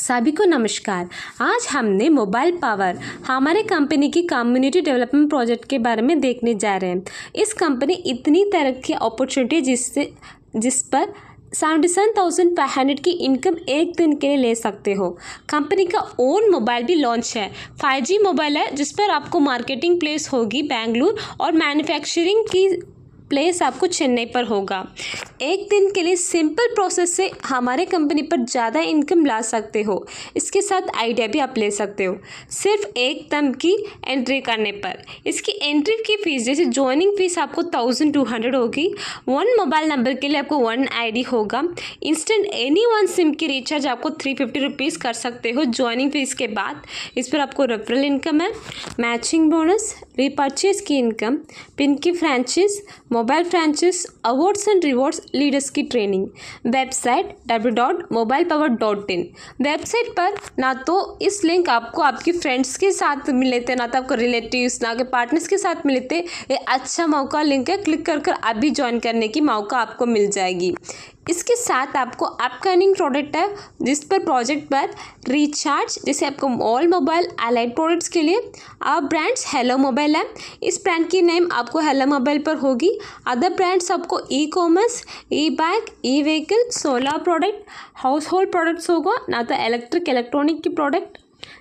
सभी को नमस्कार। आज हमने मोबाइल पावर हमारे कंपनी की कम्युनिटी डेवलपमेंट प्रोजेक्ट के बारे में देखने जा रहे हैं। इस कंपनी इतनी तरक्की अपॉर्चुनिटी जिस पर 77,500 की इनकम एक दिन के लिए ले सकते हो। कंपनी का ओन मोबाइल भी लॉन्च है। 5G मोबाइल है जिस पर आपको मार्केटिंग प्लेस होगी बेंगलुरु और मैन्युफैक्चरिंग की प्लेस आपको चेन्नई पर होगा। एक दिन के लिए सिंपल प्रोसेस से हमारे कंपनी पर ज़्यादा इनकम ला सकते हो। इसके साथ आइडिया भी आप ले सकते हो सिर्फ एक टर्म की एंट्री करने पर। इसकी एंट्री की फ़ीस जैसे ज्वाइनिंग फ़ीस आपको 1200 होगी। 1 मोबाइल नंबर के लिए आपको 1 ID होगा। इंस्टेंट एनी 1 सिम की रिचार्ज आपको 350 रुपीज़ कर सकते हो ज्वाइनिंग फ़ीस के बाद। इस पर आपको रेफरल इनकम है, मैचिंग बोनस, रीपर्चेज की इनकम, पिन की franchise, mobile franchise, awards and rewards, leaders की ट्रेनिंग। Website www.mobilepower.in। वेबसाइट पर ना तो इस लिंक आपको आपकी फ्रेंड्स के साथ मिले थे, ना तो आपको रिलेटिव्स, ना आपके पार्टनर्स के साथ मिले थे। ये अच्छा मौका लिंक है, क्लिक कर अभी ज्वाइन करने की मौका आपको मिल जाएगी। इसके साथ आपको अपकमिंग प्रोडक्ट है जिस पर प्रोजेक्ट पर रिचार्ज जैसे आपको ऑल मोबाइल अलाइड प्रोडक्ट्स के लिए आप ब्रांड्स हेलो मोबाइल है। इस ब्रांड की नेम आपको हेलो मोबाइल पर होगी। अदर ब्रांड्स आपको e commerce, e bike, e vehicle, solar product, household products होगा, ना तो इलेक्ट्रॉनिक की प्रोडक्ट,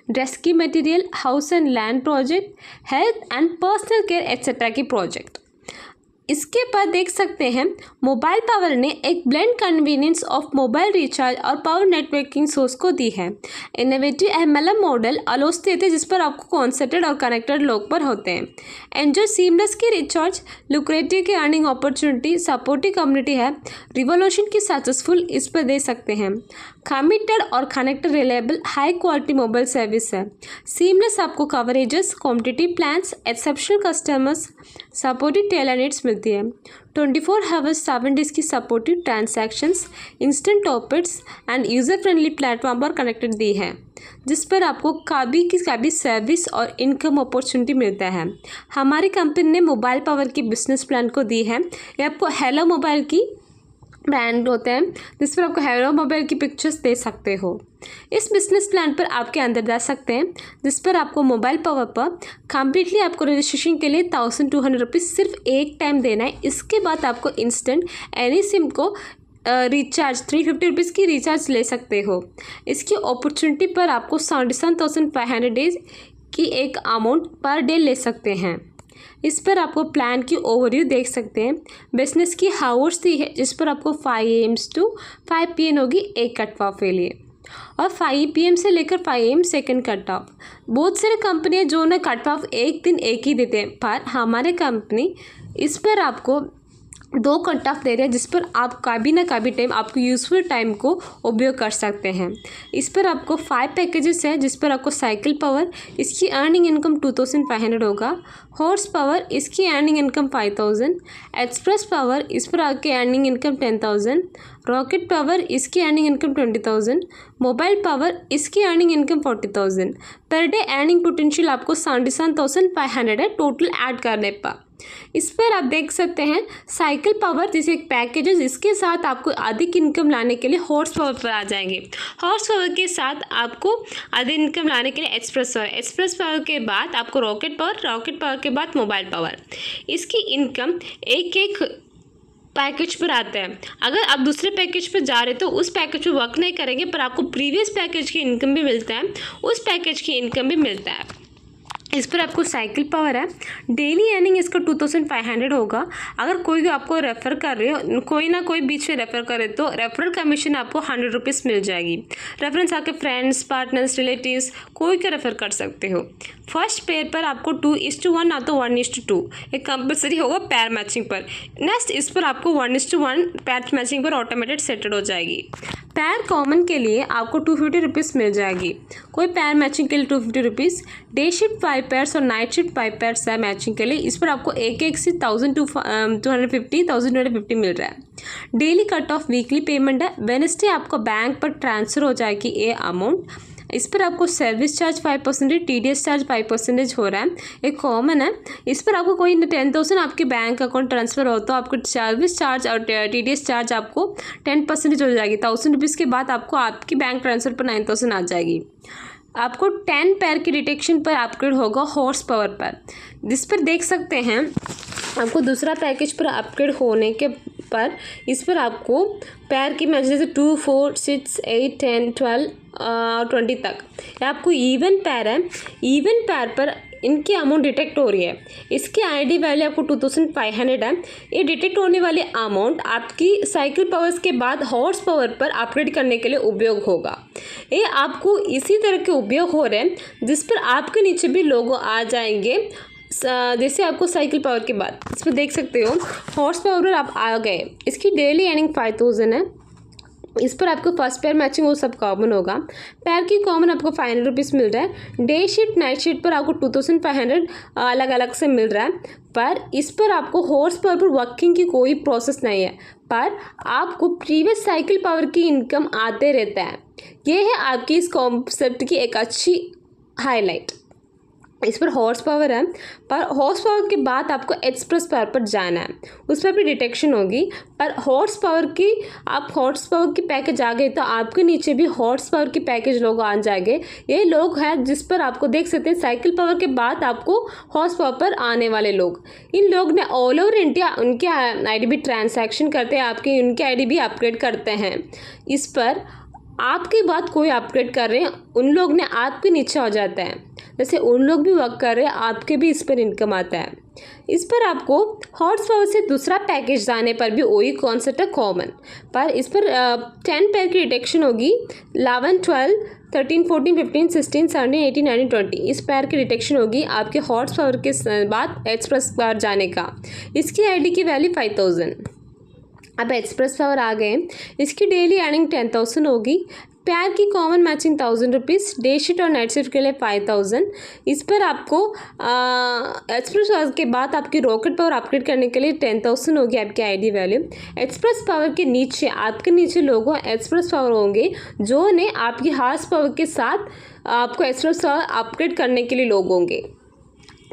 ड्रेस की material, house and land project, health and personal care etcetera की प्रोजेक्ट। इसके बाद देख सकते हैं मोबाइल पावर ने एक blend convenience of mobile recharge और पावर नेटवर्किंग सोर्स को दी है। इनोवेटिव MLM मॉडल अलोस देते हैं जिस पर आपको कॉन्सेंट्रेटेड और कनेक्टेड लोग पर होते हैं। एंजॉय सीमलेस की रिचार्ज, लुक्रेटिव की अर्निंग अपॉर्चुनिटी, सपोर्टिव कम्युनिटी है, रिवोल्यूशन की सक्सेसफुल इस पर दे सकते हैं। कमिटेड और connected reliable high quality mobile service है। सीमलेस आपको coverages, competitive plans, exceptional customers, supportive tailor needs मिलती है। 24 आवर्स 7 डेज की supportive transactions, instant topics and user friendly platform पर कनेक्टेड दी है जिस पर आपको काफ़ी सर्विस और इनकम अपॉर्चुनिटी मिलता है। हमारी कंपनी ने मोबाइल पावर की बिजनेस प्लान को दी है। ये आपको हेलो मोबाइल की ब्रांड होते हैं जिस पर आपको हेलो मोबाइल की पिक्चर्स दे सकते हो। इस बिजनेस प्लान पर आपके अंदर जा सकते हैं जिस पर आपको मोबाइल पावर पर कम्प्लीटली आपको रजिस्ट्रेशन के लिए 1200 रुपीज़ सिर्फ एक टाइम देना है। इसके बाद आपको इंस्टेंट एनी सिम को रिचार्ज 350 रुपीज़ की रिचार्ज ले सकते हो। इसकी अपॉर्चुनिटी पर आपको 77,500 डेज की एक अमाउंट पर डे ले सकते हैं। इस पर आपको प्लान की ओवरव्यू देख सकते हैं। बिजनेस की हावर्स दी है जिस पर आपको 5 AM to 5 PM होगी एक कट ऑफ के लिए और 5 PM से लेकर 5 AM सेकेंड कट ऑफ। बहुत सारे कंपनियां जो ना कट ऑफ एक दिन एक ही देते हैं, पर हमारे कंपनी इस पर आपको 2 कट ऑफ दे रहे हैं जिस पर आप कभी ना कभी टाइम आपको यूज़फुल टाइम को उपयोग कर सकते हैं। इस पर आपको 5 पैकेजेस हैं जिस पर आपको साइकिल पावर, इसकी अर्निंग इनकम 2,500 होगा। हॉर्स पावर, इसकी अर्निंग इनकम 5,000। एक्सप्रेस पावर, इस पर आपकी अर्निंग इनकम 10,000। रॉकेट पावर, इसकी अर्निंग इनकम 20,000। मोबाइल पावर, इसकी earning income 40,000। Per day earning potential आपको 77,500 है टोटल ऐड करने पर। इस पर आप देख सकते हैं साइकिल पावर जैसे एक पैकेज है जिसके साथ आपको अधिक इनकम लाने के लिए हॉर्स पावर पर आ जाएंगे। हॉर्स पावर के साथ आपको अधिक इनकम लाने के लिए एक्सप्रेस पावर के बाद आपको रॉकेट पावर के बाद मोबाइल पावर। इसकी इनकम एक पैकेज पर आता है। अगर आप दूसरे पैकेज पर जा रहे तो उस पैकेज पर वर्क नहीं करेंगे पर आपको प्रीवियस पैकेज की इनकम भी मिलता है, उस पैकेज की इनकम भी मिलता है। इस पर आपको साइकिल पावर है। डेली अर्निंग इसका 2,500 होगा। अगर कोई आपको रेफ़र कर रहे हो, कोई ना कोई बीच में रेफ़र करे तो रेफरल कमीशन आपको 100 रुपीज़ मिल जाएगी। रेफरेंस आपके फ्रेंड्स, पार्टनर्स, रिलेटिव्स कोई का रेफ़र कर सकते हो। फर्स्ट पेयर पर आपको 2:1 ना तो 1:2 एक कंपलसरी होगा पैर मैचिंग पर। नेक्स्ट इस पर आपको 1:1 पैर मैचिंग पर ऑटोमेटेड सेटेड हो जाएगी। पैर कॉमन के लिए आपको 250 रुपीज़ मिल जाएगी। कोई पैर मैचिंग के लिए 250 रुपीज़। डे शिफ्ट 5 पेयर्स और नाइट शिफ्ट 5 पेयर्स है मैचिंग के लिए। इस पर आपको एक से 1,250 मिल रहा है। Daily cut off weekly payment है। वेडनेसडे आपको बैंक पर ट्रांसफ़र हो जाएगी ये अमाउंट। इस पर आपको सर्विस चार्ज 5%, TDS चार्ज 5% हो रहा है, एक कॉमन है। इस पर आपको कोई 10,000 आपके बैंक अकाउंट ट्रांसफ़र हो तो आपको सर्विस चार्ज और TDS चार्ज आपको 10% हो जाएगी। 1000 रुपीज़ के बाद आपको आपकी बैंक ट्रांसफ़र पर 9000 आ जाएगी। आपको 10 पैर की डिटेक्शन पर अपग्रेड होगा हॉर्स पावर पर, जिस पर देख सकते हैं आपको दूसरा पैकेज पर अपग्रेड होने के पर इस पर आपको पैर की मैच जैसे 2, 4, 6, 8, 10, 12 और 20 तक आपको इवन पैर है। इवन पैर पर इनकी अमाउंट डिटेक्ट हो रही है। इसकी आईडी वैल्यू आपको 2500 है। ये डिटेक्ट होने वाली अमाउंट आपकी साइकिल पावर्स के बाद हॉर्स पावर पर अपग्रेड करने के लिए उपयोग होगा। ये आपको इसी तरह के उपयोग हो रहे हैं जिस पर आपके नीचे भी लोगो आ जाएंगे। जैसे आपको साइकिल पावर के बाद इस पर देख सकते हो हॉर्स पावर पर आप आ गए। इसकी डेली अर्निंग 5000 है। इस पर आपको फर्स्ट पेयर मैचिंग वो सब कॉमन होगा। पैर की कॉमन आपको 500 रुपीज़ मिल रहा है। डे शीट नाइट शीट पर आपको 2500 अलग अलग से मिल रहा है। पर इस पर आपको हॉर्स पावर पर वर्किंग की कोई प्रोसेस नहीं है, पर आपको प्रीवियस साइकिल पावर की इनकम आते रहता है। ये है आपकी इस कॉन्सेप्ट की एक अच्छी हाईलाइट। इस पर हॉर्स पावर है, पर हॉर्स पावर के बाद आपको एक्सप्रेस पावर पर जाना है, उस पर भी डिटेक्शन होगी। पर हॉर्स पावर की आप हॉर्स पावर की पैकेज आ गए तो आपके नीचे भी हॉर्स पावर की पैकेज लोग आ जाएंगे। ये लोग हैं जिस पर आपको देख सकते हैं साइकिल पावर के बाद आपको हॉर्स पावर पर आने वाले लोग। इन लोग ने ऑल ओवर इंडिया उनके आईडी भी ट्रांसैक्शन करते हैं, आपकी उनके आईडी भी अपग्रेड करते हैं। इस पर आपके बाद कोई अपग्रेड कर रहे हैं उन लोग ने आपके नीचे आ जाता है। जैसे उन लोग भी वर्क कर रहे हैं आपके भी इस पर इनकम आता है। इस पर आपको हॉर्स पावर से दूसरा पैकेज जाने पर भी वही कॉन्सेप्ट है कॉमन, पर इस पर 10 पैर की डिटेक्शन होगी। 11, 12, 13, 14, 15, 16, 17, 18, 19, 20 इस पैर की डिटेक्शन होगी आपके हॉर्स पावर के बाद एक्सप्रेस पावर जाने का। इसकी आईडी की वैल्यू 5000। अब एक्सप्रेस पावर आ गए। इसकी डेली अर्निंग 10,000 होगी। पैर की common matching 1000 rupees. Day shift और नाइट शिफ्ट के लिए 5000। इस पर आपको एक्सप्रेस पावर के बाद आपकी रॉकेट पावर अपग्रेड करने के लिए 10,000 होगी आपकी आईडी वैल्यू। एक्सप्रेस पावर के नीचे आपके नीचे लोगों एक्सप्रेस पावर होंगे जो ने आपकी हॉर्स पावर के साथ आपको एक्सप्रेस पावर अपग्रेड करने के लिए लोग होंगे।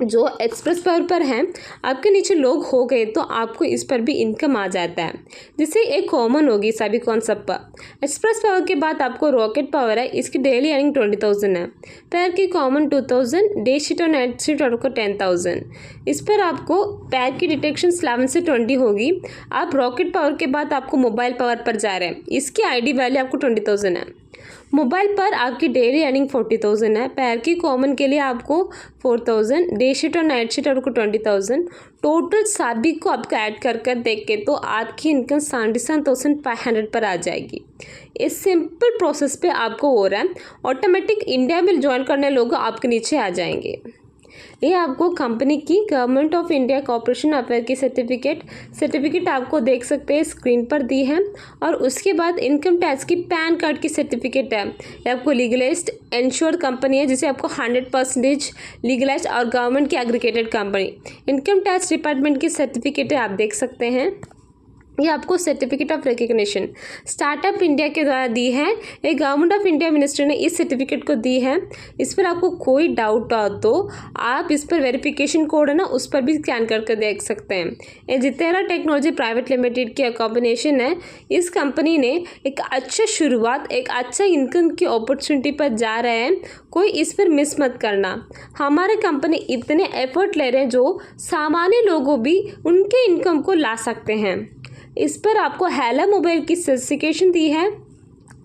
जो एक्सप्रेस पावर पर हैं आपके नीचे लोग हो गए तो आपको इस पर भी इनकम आ जाता है, जिससे एक कॉमन होगी सभी कॉन्सेप्ट पर। एक्सप्रेस पावर के बाद आपको रॉकेट पावर है। इसकी डेली अर्निंग 20,000 है। पैर की कॉमन 2000, डे शीट और नाइट शीट आपको 10,000। इस पर आपको पैर की डिटेक्शन 11 से 20 होगी। आप रॉकेट पावर के बाद आपको मोबाइल पावर पर जा रहे हैं। इसकी आईडी वैल्यू आपको 20,000 है। मोबाइल पर आपकी डेली अर्निंग 40,000 है। पैर की कॉमन के लिए आपको 4000, डे शीट और नाइट शीट आपको 20,000। टोटल सभी को आपको ऐड कर देख के तो आपकी इनकम 77,500 पर आ जाएगी। इस सिंपल प्रोसेस पे आपको हो रहा है। ऑटोमेटिक इंडिया में ज्वाइन करने लोग आपके नीचे आ जाएंगे। ये आपको कंपनी की government of India corporation affair की सर्टिफिकेट आपको देख सकते हैं स्क्रीन पर दी है। और उसके बाद इनकम टैक्स की पैन कार्ड की सर्टिफिकेट है। ये आपको लीगलाइज्ड इंश्योर्ड कंपनी है जिसे आपको 100% लीगलाइज्ड और गवर्नमेंट की aggregated company. Income tax department की सर्टिफिकेट है, आप देख सकते हैं। ये आपको certificate of recognition startup India के द्वारा दी है। ये गवर्नमेंट ऑफ इंडिया मिनिस्टर ने इस सर्टिफिकेट को दी है। इस पर आपको कोई डाउट हो तो आप इस पर वेरिफिकेशन कोड है ना उस पर भी स्कैन करके देख सकते हैं। ये जितेरा टेक्नोलॉजी प्राइवेट लिमिटेड की कॉम्बिनेशन है। इस कंपनी ने एक अच्छा शुरुआत एक अच्छा इनकम की अपॉर्चुनिटी पर जा रहे हैं। कोई इस पर मिस मत करना। हमारे कंपनी इतने एफर्ट ले रहे हैं जो सामान्य लोगों भी उनके इनकम को ला सकते हैं। इस पर आपको हेलो मोबाइल की सर्टिफिकेशन दी है।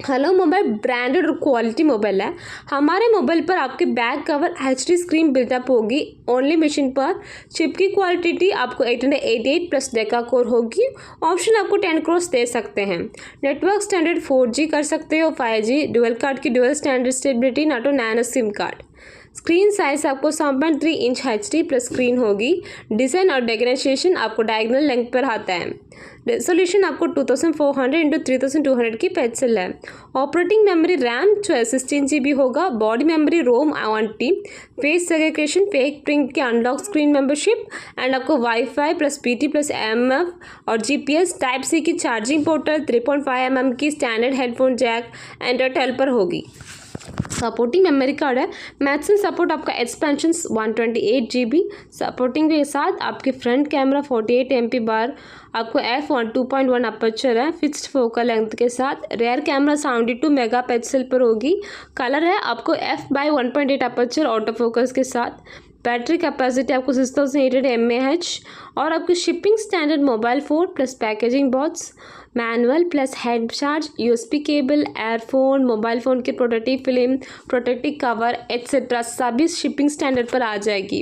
हेलो मोबाइल ब्रांडेड और क्वालिटी मोबाइल है। हमारे मोबाइल पर आपके back cover HD screen buildup होगी ओनली मशीन पर। चिप की क्वालिटी आपको 888 प्लस डेका कोर होगी। ऑप्शन आपको 10 क्रॉस दे सकते हैं। नेटवर्क स्टैंडर्ड 4G कर सकते हो, 5G डुअल कार्ड की dual standard stability NATO nano SIM card. Screen size आपको 7.3 इंच HD प्लस स्क्रीन होगी। डिज़ाइन और डेकोरेशन आपको डायगोनल लेंथ पर आता है। रेजोल्यूशन आपको 2400 × 3200 की पिक्सल है। ऑपरेटिंग मेमोरी रैम 16 GB होगा। बॉडी मेमोरी रोम 1T। Face segregation fake print की अनलॉक स्क्रीन मेंबरशिप एंड आपको wifi plus PT plus MF और GPS टाइप C की चार्जिंग पोर्टल 3.5 mm की स्टैंडर्ड हेडफोन जैक एंडरटेल पर होगी। सपोर्टिंग मेमोरी कार्ड है, maximum support आपका एक्सपेंशन 128 GB सपोर्टिंग के साथ आपके फ्रंट कैमरा 48 MP बार, आपको f1.2.1 अपर्चर है, फिक्स्ड फोकल लेंथ के साथ, रेयर कैमरा 72 मेगापिक्सल पर होगी, कलर है आपको f/1.8 अपर्चर ऑटो फोकस के साथ, बैटरी कैपेसिटी आपको 6800 mAh और आपकी shipping standard mobile phone plus packaging box, manual plus head charge, USB cable, earphone, mobile phone की protective film, protective cover etcetera सभी शिपिंग स्टैंडर्ड पर आ जाएगी।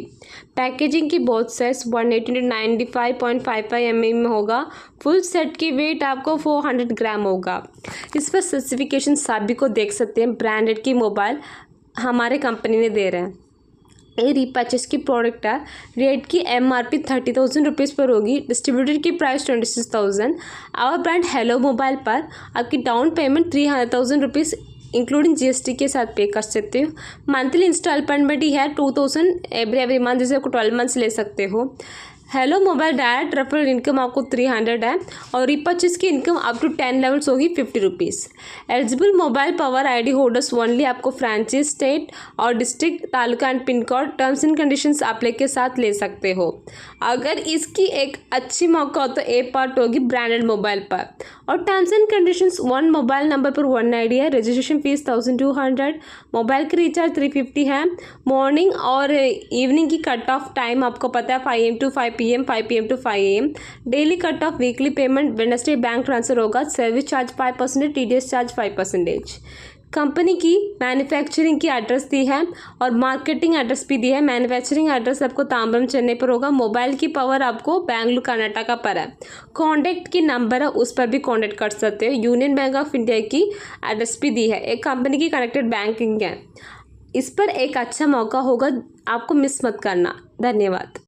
पैकेजिंग की बॉक्स साइज 180-95.55 mm में होगा। फुल सेट की वेट आपको 400 ग्राम होगा। इस पर स्पेसिफिकेशन सभी को देख सकते हैं। ब्रांडेड की मोबाइल हमारे कंपनी ने दे रहे हैं। ये रीपर्चेस की प्रोडक्ट है। रेट की MRP 30,000 रुपीज़ पर होगी। डिस्ट्रीब्यूटर की price 26,000। Our brand hello mobile पर आपकी down payment 300,000 rupees including GST के साथ पे कर सकते हो। मंथली इंस्टॉलमेंट में है 2,000 एवरी मंथ, जैसे आपको 12 मंथ्स ले सकते हो। Hello mobile direct referral income आपको 300 है और रीपर्चेस की इनकम अप टू 10 लेवल्स होगी 50 rupees. Eligible mobile power ID holders only आपको फ्रेंचाइज स्टेट और district taluka and pin code terms and conditions apply के साथ ले सकते हो। अगर इसकी एक अच्छी मौका हो तो ए पार्ट होगी ब्रांडेड मोबाइल पर और terms and conditions 1 mobile number पर 1 ID है। रजिस्ट्रेशन फीस 1200, मोबाइल की रिचार्ज 350 है। मॉर्निंग और इवनिंग की कट ऑफ टाइम आपको पता है 5 AM to 5 PM, 5 PM to 5 AM। Daily cut off, weekly payment, Wednesday bank transfer होगा। Service charge 5%, TDS charge 5%। Company की मैन्युफैक्चरिंग की एड्रेस दी है और मार्केटिंग एड्रेस भी दी है। मैन्युफैक्चरिंग एड्रेस आपको तांबरम चेन्नई पर होगा। मोबाइल की पावर आपको बेंगलुरु कर्नाटका पर है। कॉन्टैक्ट की नंबर है, उस पर भी कॉन्टैक्ट कर सकते हो। यूनियन बैंक ऑफ इंडिया की एड्रेस भी दी है। एक कंपनी की कनेक्टेड बैंकिंग है। इस पर एक अच्छा मौका होगा, आपको मिस मत करना। धन्यवाद।